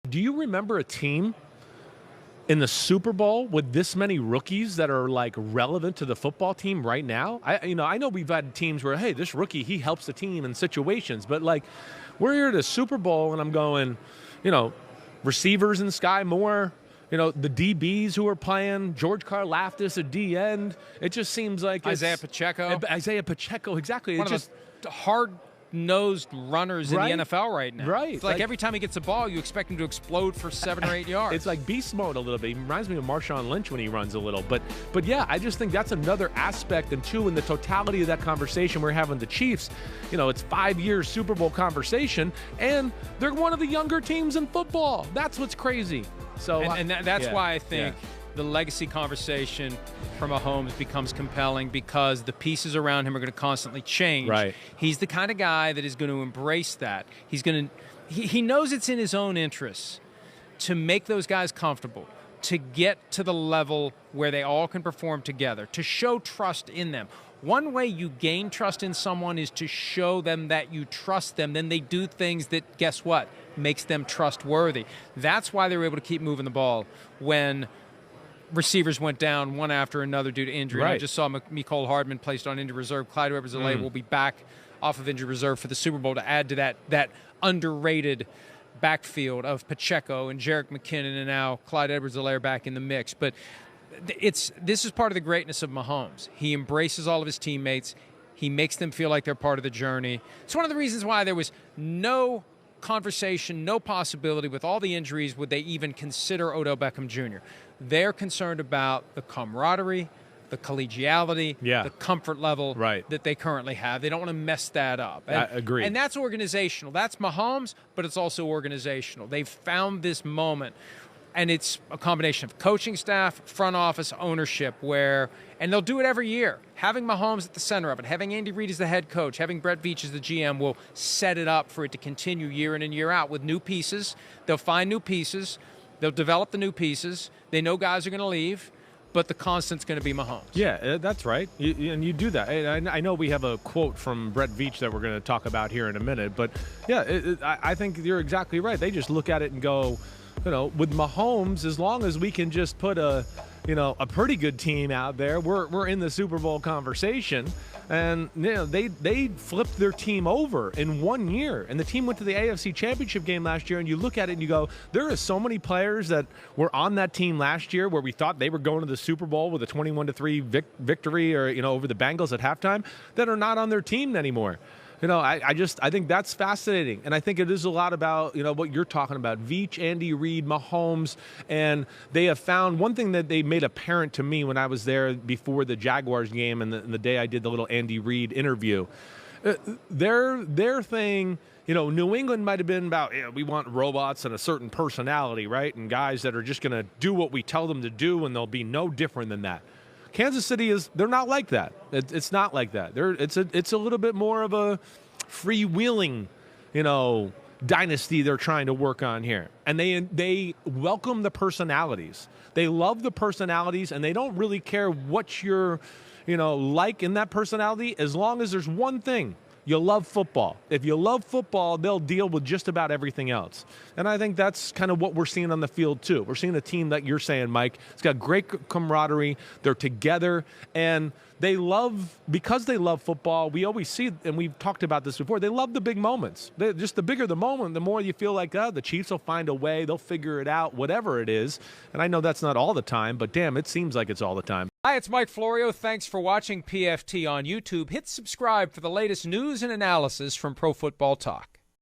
Do you remember a team in the Super Bowl with this many rookies that are like relevant to the football team right now? I know we've had teams where, hey, this rookie, he helps the team in situations, but like we're here at a Super Bowl and I'm going, receivers in Sky Moore, the DBs who are playing, George Karlaftis at D end. It just seems like Isaiah Pacheco, exactly. One of the hard-nosed runners in the NFL right now. Right. It's like every time he gets a ball, you expect him to explode for 7 or 8 yards. It's like beast mode a little bit. He reminds me of Marshawn Lynch when he runs a little. But yeah, I just think that's another aspect. And two, in the totality of that conversation we're having the Chiefs, it's 5 years Super Bowl conversation, and they're one of the younger teams in football. That's what's crazy. So that's why I think the legacy conversation from Mahomes becomes compelling, because the pieces around him are going to constantly change. Right. He's the kind of guy that is going to embrace that. He knows it's in his own interests to make those guys comfortable, to get to the level where they all can perform together, to show trust in them. One way you gain trust in someone is to show them that you trust them. Then they do things that, guess what, makes them trustworthy. That's why they were able to keep moving the ball when receivers went down one after another due to injury. Right. I just saw Mecole Hardman placed on injured reserve. Clyde Edwards-Helaire will be back off of injured reserve for the Super Bowl to add to that underrated backfield of Pacheco and Jerick McKinnon, and now Clyde Edwards-Helaire back in the mix. But this is part of the greatness of Mahomes. He embraces all of his teammates. He makes them feel like they're part of the journey. It's one of the reasons why there was no conversation, no possibility with all the injuries would they even consider Odell Beckham Jr. They're concerned about the camaraderie, the collegiality, the comfort level that they currently have. They don't want to mess that up. I agree. And that's organizational. That's Mahomes, but it's also organizational. They've found this moment, and it's a combination of coaching staff, front office, ownership, and they'll do it every year. Having Mahomes at the center of it, having Andy Reid as the head coach, having Brett Veach as the GM will set it up for it to continue year in and year out with new pieces. They'll find new pieces. They'll develop the new pieces. They know guys are going to leave, but the constant's going to be Mahomes. Yeah, that's right. And you do that. I know we have a quote from Brett Veach that we're going to talk about here in a minute, but yeah, I think you're exactly right. They just look at it and go, with Mahomes, as long as we can just put a pretty good team out there, we're in the Super Bowl conversation. And they flipped their team over in 1 year, and the team went to the AFC Championship game last year. And you look at it and you go, there are so many players that were on that team last year where we thought they were going to the Super Bowl with a 21-3 victory, or over the Bengals at halftime, that are not on their team anymore. I think that's fascinating. And I think it is a lot about, what you're talking about. Veach, Andy Reid, Mahomes, and they have found one thing that they made apparent to me when I was there before the Jaguars game and the day I did the little Andy Reid interview. Their thing, New England might have been about, we want robots and a certain personality, right? And guys that are just going to do what we tell them to do, and they'll be no different than that. Kansas City they're not like that. It's not like that. It's a little bit more of a freewheeling, dynasty they're trying to work on here. And they welcome the personalities. They love the personalities, and they don't really care what you're, like in that personality, as long as there's one thing. You love football. If you love football, they'll deal with just about everything else. And I think that's kind of what we're seeing on the field, too. We're seeing a team that you're saying, Mike, it's got great camaraderie. They're together. And because they love football, we always see, and we've talked about this before, they love the big moments. Just the bigger the moment, the more you feel like, the Chiefs will find a way. They'll figure it out, whatever it is. And I know that's not all the time, but damn, it seems like it's all the time. Hi, it's Mike Florio. Thanks for watching PFT on YouTube. Hit subscribe for the latest news and analysis from Pro Football Talk.